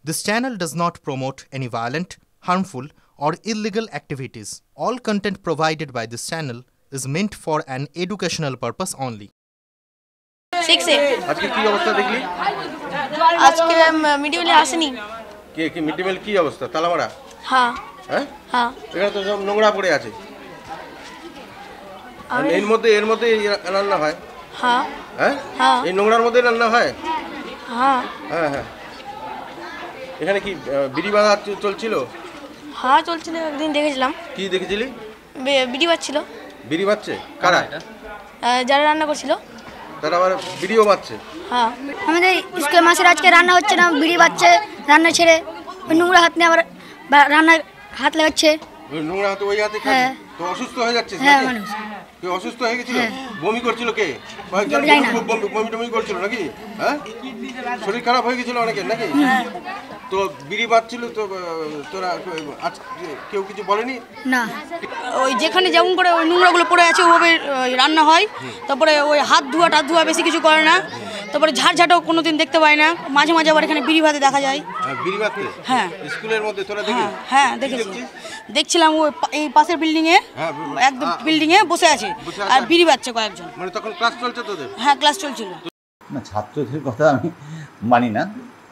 This channel does not promote any violent, harmful, or illegal activities. All content provided by this channel is meant for an educational purpose only. 6 আজকে কি অবস্থা দেখলি? আজকে mid day মিলে আসেনি। কি mid day meal কি অবস্থা? তালামারা? হ্যাঁ হ্যাঁ হ্যাঁ। এখানে তো সব নোংরা পড়ে আছে। আর এর মধ্যে রান্না হয়? হ্যাঁ হ্যাঁ হ্যাঁ। এই নোংরার মধ্যে রান্না হয়? হ্যাঁ হ্যাঁ হ্যাঁ। এখানে কি বিড়ি বাঁধা চলছিল? হ্যাঁ চলছিল, একদিন দেখেছিলাম। কি দেখেছিলি? বিড়ি বাজছিল। বিড়ি বাজছে? কারা? যারা রান্না করছিল তারা আবার বিড়িও বাজছে? হ্যাঁ। আমাদের স্কুলের মাসের আজকে রান্না হচ্ছে না, বিড়ি বাজছে, রান্না ছেড়ে ওই নোংরা হাত নিয়ে আবার রান্নায় হাত লাগাচ্ছে। ওই নোংরা হাতে ওই হাতে হ্যাঁ। তো অসুস্থ হয়ে যাচ্ছে? হ্যাঁ মানুষ কেউ অসুস্থ হয়ে গেছিল? বমি করছিল কে? কয়েকজন খুব বমি টমি করছিল নাকি? হ্যাঁ, শরীর খারাপ হয়ে গেছিল অনেকের নাকি? তো বিড়ি বাজছিল তো তোরা আজ কেউ কিছু বলেনি? না। ওই যেখানে যেমন করে ওই নোংরাগুলো পড়ে আছে ওভাবে রান্না হয়। তারপরে ওই হাত ধোয়া বেশি কিছু করে না। তারপরে ঝাড়ঝাটও কোনোদিন দেখতে পাই না। মাঝে মাঝে আবার এখানে বিড়ি ভাতে দেখা যায়। বিড়ি ভাতে? হ্যাঁ। স্কুলের মধ্যে তোরা দেখি? হ্যাঁ দেখেছি, দেখছিলাম ওই এই পাশের বিল্ডিংয়ে, একদম বিল্ডিংয়ে বসে আছে আর বিড়ি বাজছে কয়েকজন। মানে তখন ক্লাস চলছে তোদের? হ্যাঁ ক্লাস চলছিল। না, ছাত্রদের কথা আমি মানি না,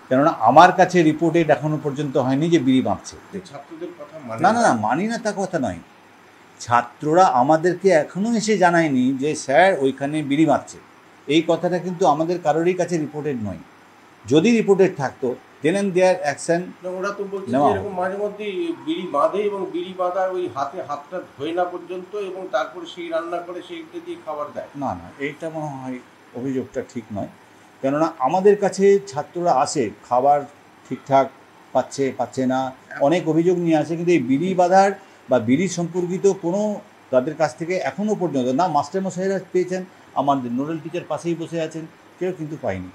কেননা আমার কাছে রিপোর্টে এখনো পর্যন্ত হয়নি যে বিড়ি বাঁধছে। ছাত্রদের কথা না না না, মানি না তা কথা নয়। ছাত্ররা আমাদেরকে এখনও এসে জানায়নি যে স্যার ওইখানে বিড়ি বাঁধছে। এই কথাটা কিন্তু আমাদের কারোরই কাছে রিপোর্টেড নয়। যদি রিপোর্টেড থাকতো দেন দেয়ার অ্যাকশন। ওরা তো বলছে এরকম মাঝে মধ্যে বিড়ি বাঁধে এবং বিড়ি বাঁধার ওই হাতটা ধোয় না পর্যন্ত এবং তারপর সেই রান্না করে সেইটা দিয়ে খাবার দেয়। না না, এইটা মনে হয় অভিযোগটা ঠিক নয়। কেননা আমাদের কাছে ছাত্ররা আসে, খাবার ঠিকঠাক পাচ্ছে না, অনেক অভিযোগ নিয়ে আসে, কিন্তু এই বিড়ি বাঁধার বা বিড়ি সম্পর্কিত কোনো তাদের কাছ থেকে এখনও পর্যন্ত না মাস্টারমশাইরা পেয়েছেন, আমাদের নোডাল টিচার পাশেই বসে আছেন, কেউ কিন্তু পায়নি।